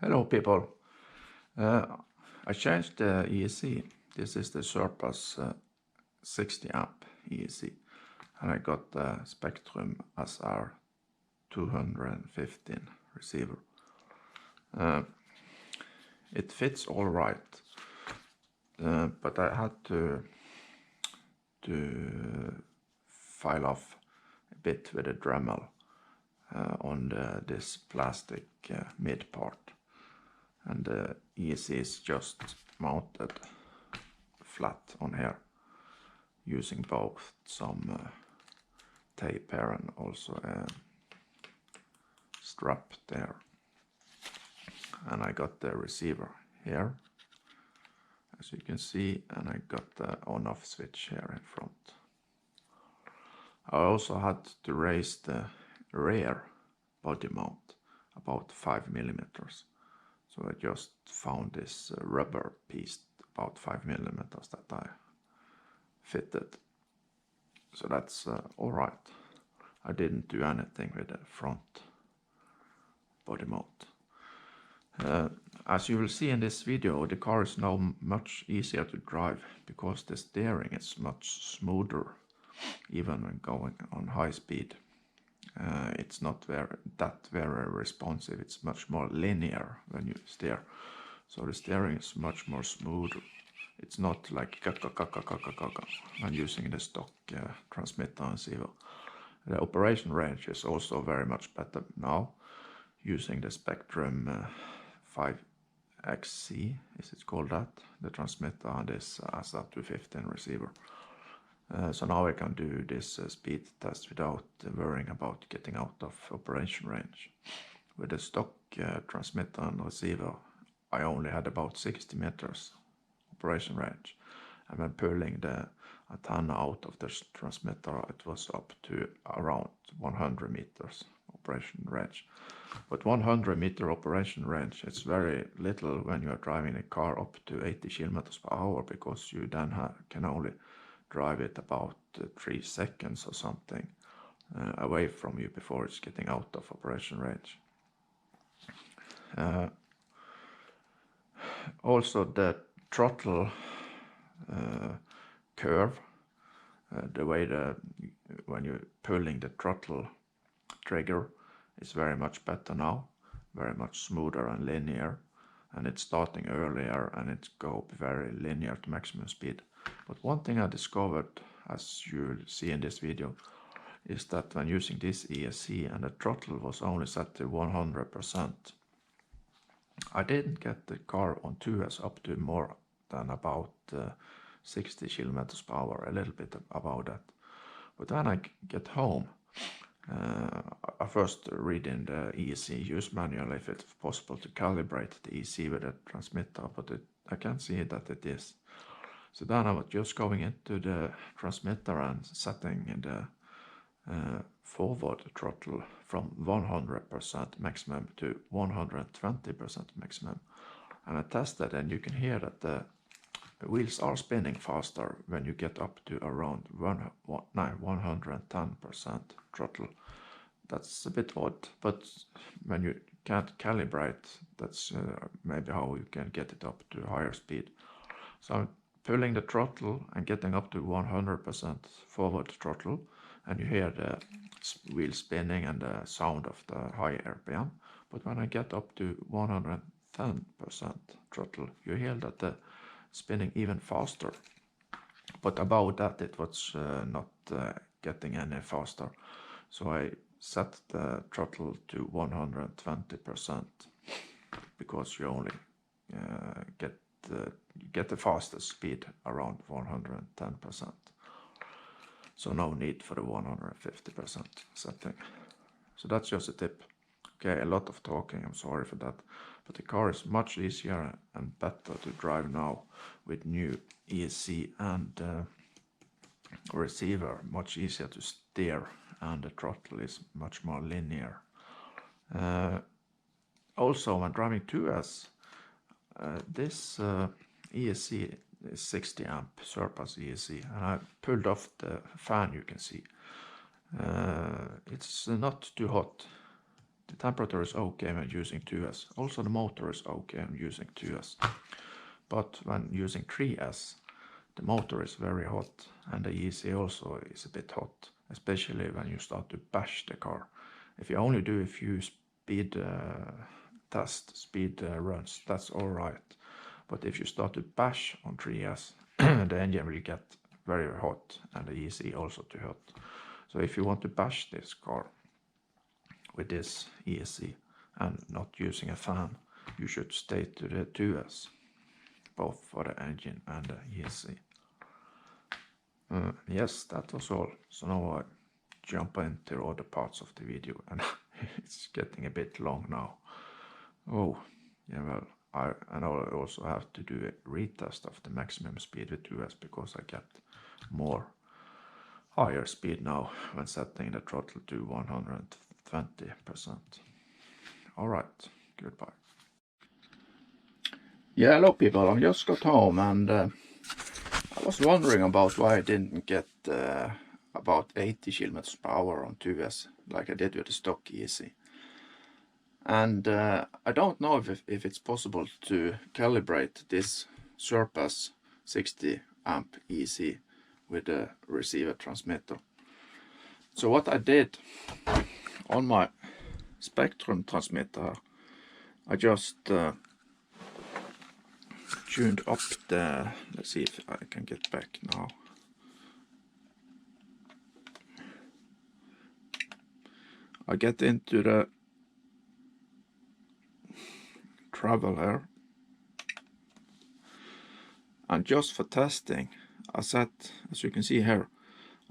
Hello people, I changed the ESC. This is the Surpass 60 amp ESC, and I got the Spektrum SR215 receiver. It fits all right, but I had to file off a bit with a Dremel on this plastic mid part. And the ESC is just mounted flat on here, using both some tape here and also a strap there. And I got the receiver here, as you can see, and I got the on-off switch here in front. I also had to raise the rear body mount about 5 millimeters. So I just found this rubber piece about 5 millimeters that I fitted. So that's all right. I didn't do anything with the front body mount. As you will see in this video, the car is now much easier to drive because the steering is much smoother, even when going on high speed. It's not very responsive. It's much more linear when you steer. So the steering is much more smoother. It's not like when using the stock transmitter and receiver. The operation range is also very much better now using the Spektrum SX5C, is it called that? The transmitter and this SR215 receiver. So now I can do this speed test without worrying about getting out of operation range. With the stock transmitter and receiver, I only had about 60 meters operation range. And when pulling the antenna out of the transmitter, it was up to around 100 meters operation range. But 100 meter operation range is very little when you are driving a car up to 80 kilometers per hour, because you then can only drive it about 3 seconds or something away from you before it's getting out of operation range. Also the throttle curve, the way when you're pulling the throttle trigger is very much better now, very much smoother and linear, and it's starting earlier and it goes very linear to maximum speed. But one thing I discovered, as you'll see in this video, is that when using this ESC and the throttle was only set to 100%, I didn't get the car on 2S up to more than about 60 kilometers per hour, a little bit above that. But when I get home, I first read in the ESC use manual if it's possible to calibrate the ESC with a transmitter, but I can't see that it is. So then I was just going into the transmitter and setting the forward throttle from 100% maximum to 120% maximum. And I tested, and you can hear that the wheels are spinning faster when you get up to around 110% throttle. That's a bit odd, but when you can't calibrate, that's maybe how you can get it up to higher speed. So I'm pulling the throttle and getting up to 100% forward throttle, and you hear the wheel spinning and the sound of the high RPM. But when I get up to 110% throttle, you hear that the spinning even faster. But above that it was not getting any faster. So I set the throttle to 120%, because you only get the fastest speed around 110%. So no need for the 150% setting. So that's just a tip. Okay, a lot of talking, I'm sorry for that. But the car is much easier and better to drive now with new ESC and receiver, much easier to steer, and the throttle is much more linear. Also, when driving 2S, this ESC is 60 amp Surpass ESC, and I pulled off the fan, you can see. It's not too hot. The temperature is okay when using 2S. Also the motor is okay when using 2S. But when using 3S, the motor is very hot and the ESC also is a bit hot, especially when you start to bash the car. If you only do a few speed runs, that's alright. But if you start to bash on 3S, the engine will get very hot and the ESC also too hot. So if you want to bash this car with this ESC and not using a fan, you should stay to the 2S, both for the engine and the ESC. Yes, that was all. So now I jump into other parts of the video, and it's getting a bit long now. Oh, yeah, well, I also have to do a retest of the maximum speed with 2S because I get more higher speed now when setting the throttle to 120%. Alright, goodbye. Yeah, hello people, I just got home and I was wondering about why I didn't get about 80 km per hour on 2S like I did with the stock ESC. And I don't know if it's possible to calibrate this Surpass 60 amp ESC with the receiver transmitter. So what I did on my Spektrum transmitter, I just tuned up the, let's see if I can get back now. I get into the travel here, and just for testing I set, as you can see here,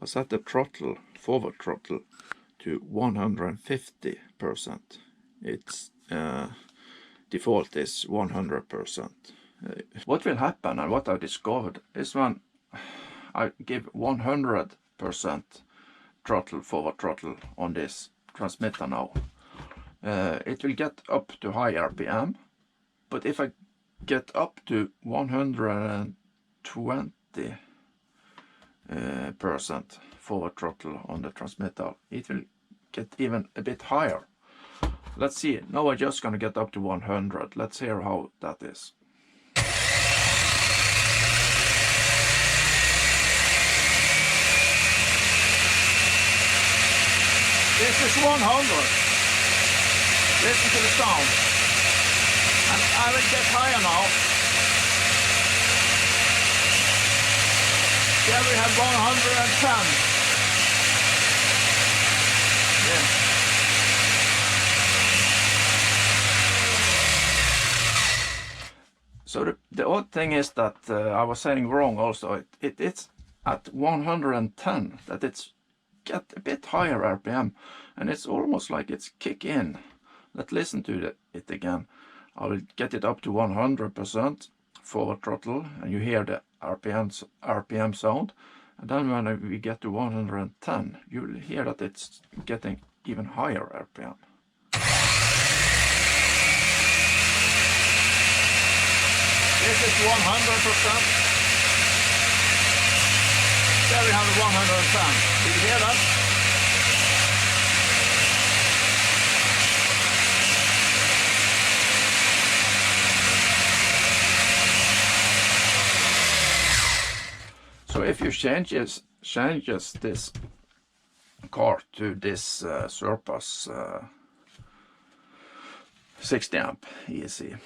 I set the throttle, forward throttle, to 150%. Its default is 100%. What will happen and what I discovered is when I give 100% throttle, forward throttle on this transmitter now, it will get up to high RPM, but if I get up to 120% forward throttle on the transmitter, it will get even a bit higher. Let's see, now I'm just gonna get up to 100. Let's hear how that is. This is 100. Listen to the sound. And I will get higher now. There we have 110. Yeah. So the odd thing is that I was saying wrong also. It's at 110 that it's get a bit higher RPM, and it's almost like it's kick in. Let's listen to it again. I will get it up to 100% forward throttle, and you hear the RPM sound, and then when we get to 110, you will hear that it's getting even higher RPM. This is 100%. There we have the 110. Did you hear that? So if you changes this car to this Surpass 60 amp ESC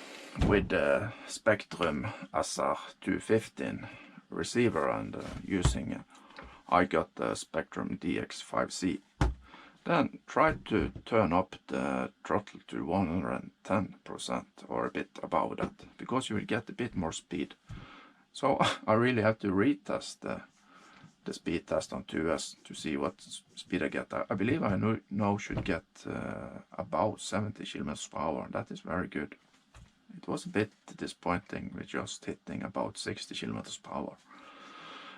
with the Spektrum SX5C receiver and using I got the Spektrum SX5C, then try to turn up the throttle to 110% or a bit above that, because you will get a bit more speed. So I really have to retest the speed test on 2S to see what speed I get. I believe I now should get about 70 km per hour. That is very good. It was a bit disappointing with just hitting about 60 km per hour.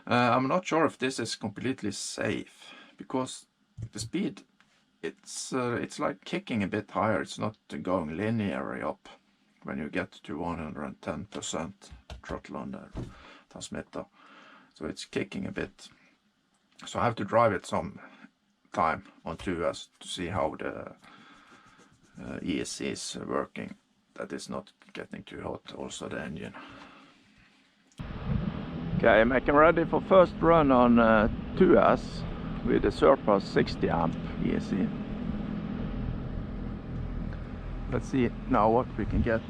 I'm not sure if this is completely safe, because the speed, it's like kicking a bit higher. It's not going linearly up when you get to 110% throttle on the transmitter. So it's kicking a bit. So I have to drive it some time on 2S to see how ESC is working, that is not getting too hot, also the engine. Okay, I'm making ready for first run on 2S with the Surpass 60 amp ESC. Let's see now what we can get.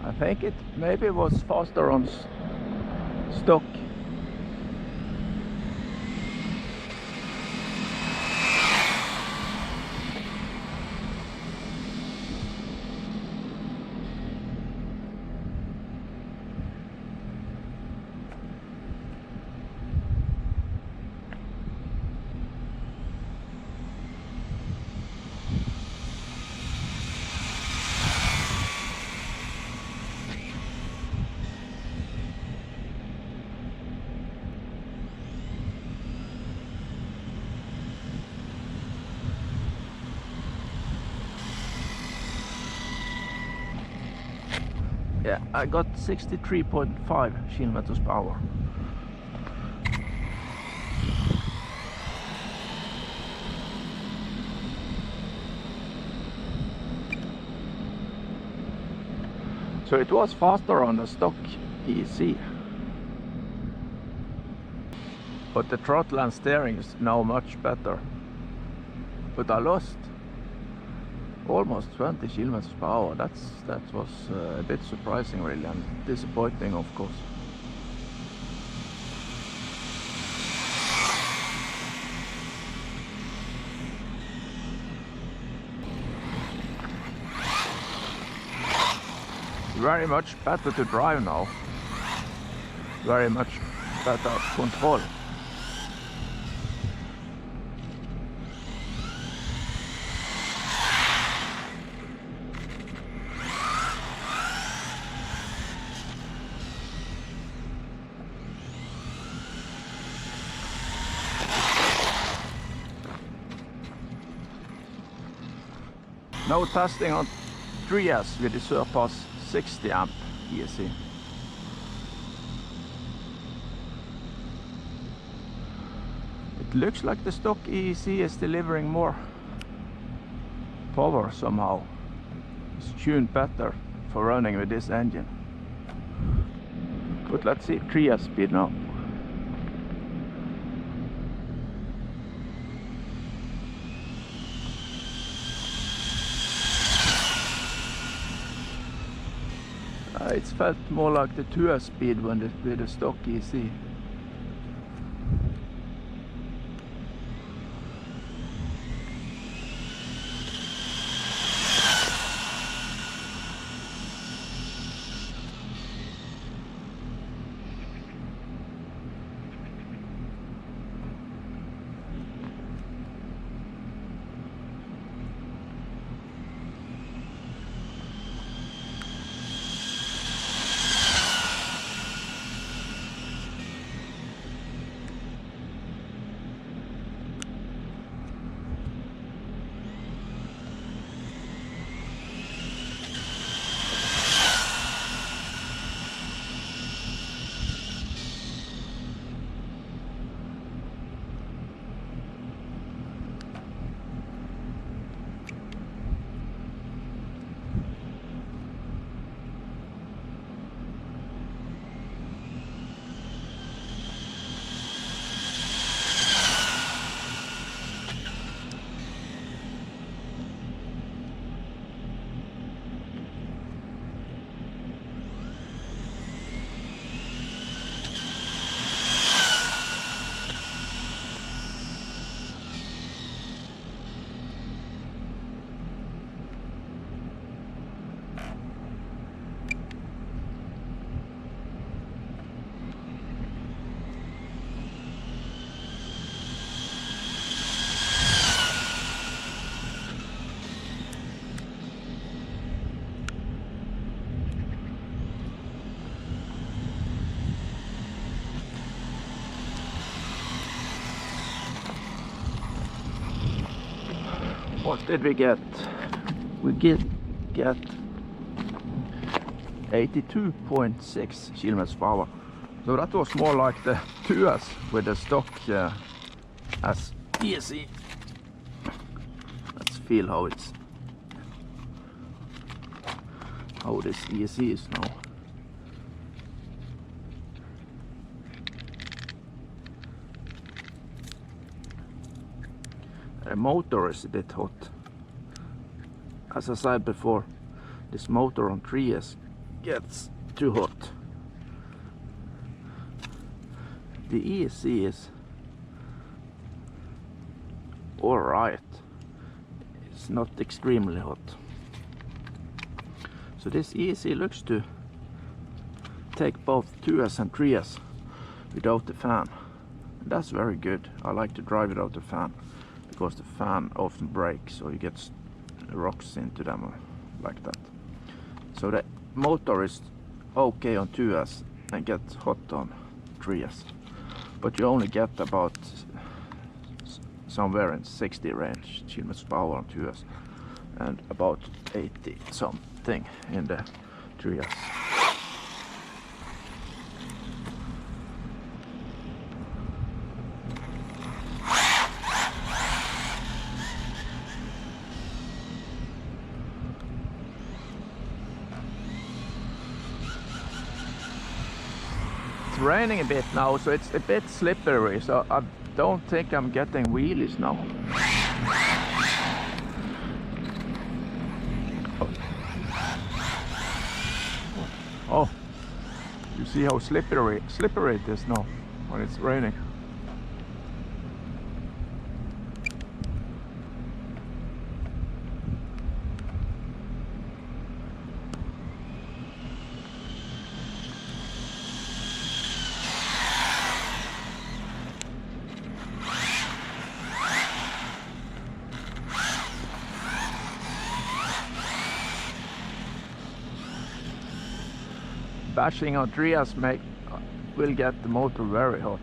I think it maybe was faster on stock. Yeah, I got 63.5 kilometers per hour. So it was faster on the stock ESC. But the throttle and steering is now much better. But I lost almost 20 kilometers per hour. That was a bit surprising, really, and disappointing, of course. Very much better to drive now. Very much better control. Now testing on 3S with the Surpass 60 amp ESC. It looks like the stock ESC is delivering more power somehow. It's tuned better for running with this engine. But let's see 3S speed now. It's felt more like the 2S speed when with the stock ESC. What did we get? We get 82.6 kilometers per hour. So that was more like the 2S with the stock as ESC. Let's feel how this ESC is now. The motor is a bit hot. As I said before, this motor on 3S gets too hot. The ESC is alright. It's not extremely hot. So this ESC looks to take both 2S and 3S without the fan. And that's very good. I like to drive without the fan, because the fan often breaks or you get rocks into them like that. So the motor is okay on 2S and gets hot on 3S, but you only get about somewhere in 60 range kilometers per hour on 2S and about 80 something in the 3S. It's raining a bit now, so it's a bit slippery, so I don't think I'm getting wheelies now. Oh, you see how slippery it is now when it's raining. Bashing on 3S will get the motor very hot.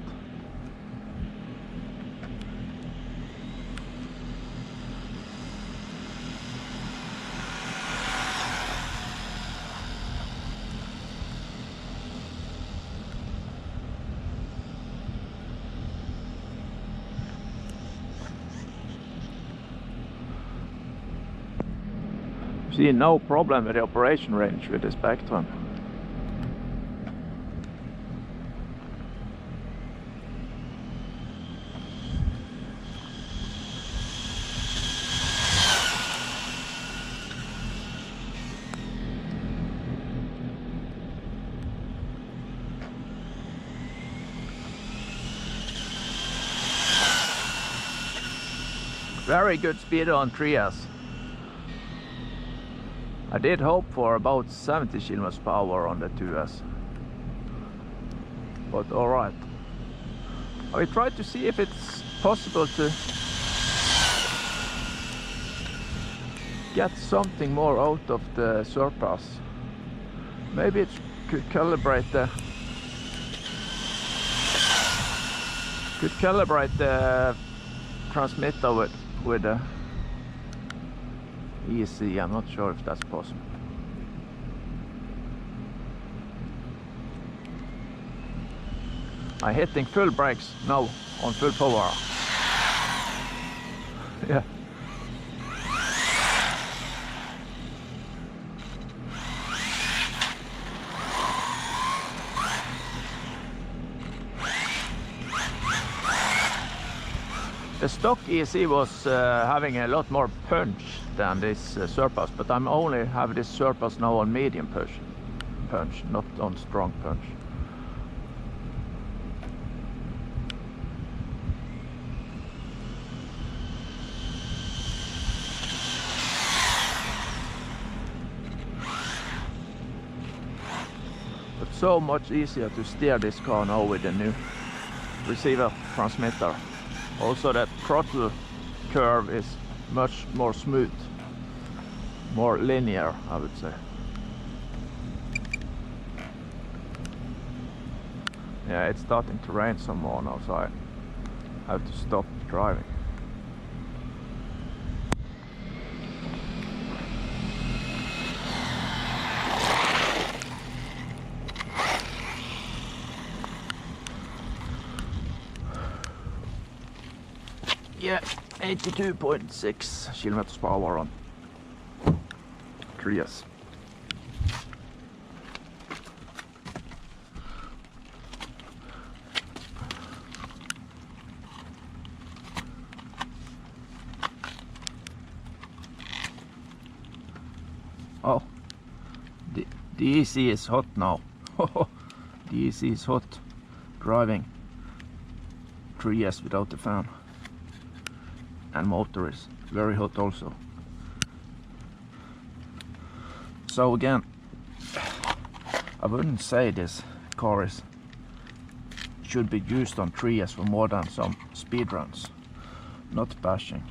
See, no problem with the operation range with the Spektrum. Very good speed on 3S. I did hope for about 70 kilometers per hour on the 2S, but alright. I tried to see if it's possible to get something more out of the Surpass. Maybe it could calibrate the transmitter with the ESC. I'm not sure if that's possible. I'm hitting full brakes now on full power. Yeah. The stock ESC was having a lot more punch than this Surpass, but I'm only have this Surpass now on medium punch, not on strong punch. But so much easier to steer this car now with the new receiver transmitter. Also, that throttle curve is much more smooth, more linear, I would say. Yeah, it's starting to rain some more now, so I have to stop driving. Yeah, 82.6 kilometers per hour on 3S. Oh, the EC is hot now. The EC is hot. Driving 3S without the fan. And motor is very hot also. So again, I wouldn't say this car should be used on 3S for more than some speed runs. Not bashing.